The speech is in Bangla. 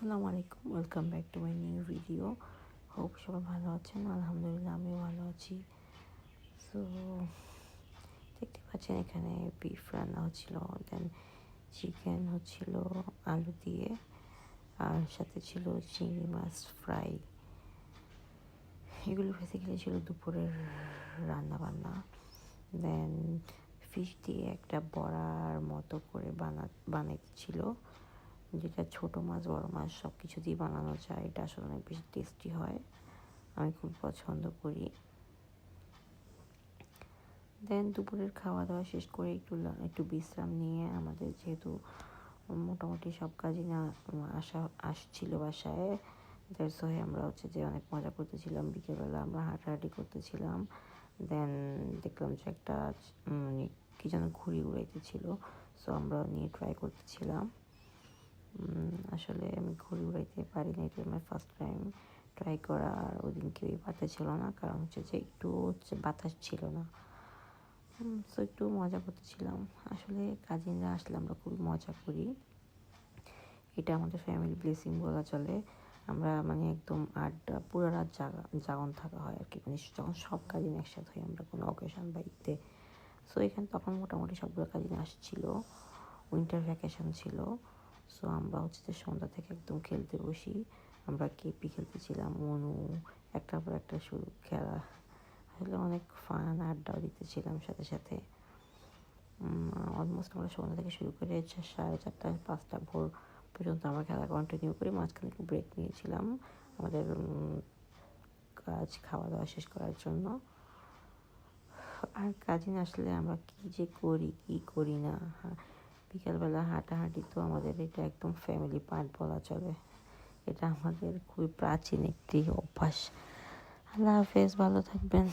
আসসালামু আলাইকুম, welcome back to my new video. Hope সবাই ভালো আছেন। আলহামদুলিল্লাহ আমিও ভালো আছি। সো দেখতে পাচ্ছেন এখানে বিফ রান্না হচ্ছিল, দেন চিকেন হচ্ছিল আলু দিয়ে, আর সাথে ছিল চিংড়ি মাছ ফ্রাই। এগুলো বেসিক্যালি ছিল দুপুরের রান্না বান্না। দেন ফিশ দিয়ে একটা বড়ার মতো করে বানাইছিল, যেটা ছোটো মাছ বড় মাছ সব কিছু দিয়ে বানানো যায়। এটা আসলে অনেক বেশি টেস্টি হয়, আমি খুব পছন্দ করি। দেন দুপুরের খাওয়া দাওয়া শেষ করে একটু বিশ্রাম নিয়ে, আমাদের যেহেতু মোটামুটি সব কাজই না আসছিল বাসায়, দ্যাটস ওয়াই আমরা যে অনেক মজা করতেছিলাম। বিকেলবেলা আমরা হাঁটাহাঁটি করতেছিলাম। দেন দেখলাম যে একটা কি যেন ঘুড়ি উড়াইতেছিল, সো আমরা নিয়ে ট্রাই করতেছিলাম। আসলে আমি ঘুড়ি উড়াইতে পারি না, এটা আমার ফার্স্ট টাইম ট্রাই করা। আর ওই দিন কেউই পারতেছিল না, কারণ যে একটু বাতাস ছিল না। সো একটু মজা করতেছিলাম। আসলে কাজিনরা আসলে আমরা খুবই মজা করি, এটা আমাদের ফ্যামিলি ব্লেসিং বলা চলে। আমরা একদম আড্ডা, পুরো রাত জাগন থাকা হয় আর কি, যখন সব কাজিন একসাথে হই আমরা কোনো অকেশন বা ঈদে। সো এখানে তখন মোটামুটি সবগুলো কাজিন আসছিল, উইন্টার ভ্যাকেশন ছিল। সো আমরা যে সন্ধ্যা থেকে একদম খেলতে বসি। আমরা কেপি খেলতেছিলাম, মনু, একটার পর একটা শুরু খেলা। আসলে অনেক ফান, আড্ডাও দিতেছিলাম সাথে সাথে। অলমোস্ট আমরা সন্ধ্যা থেকে শুরু করে 4:30-5টা ভোর পর্যন্ত আমরা খেলা কন্টিনিউ করি। মাঝখানে একটু ব্রেক নিয়েছিলাম আমাদের কাজ খাওয়া দাওয়া শেষ করার জন্য। আর কাজিন আসলে আমরা কি করি না, বিকালবেলা হাঁটাহাঁটি তো আমাদের এটা একদম ফ্যামিলি পার্ট বলা চলে। এটা আমাদের খুবই প্রাচীন একটি অভ্যাস। আল্লাহ হাফেজ, ভালো থাকবেন।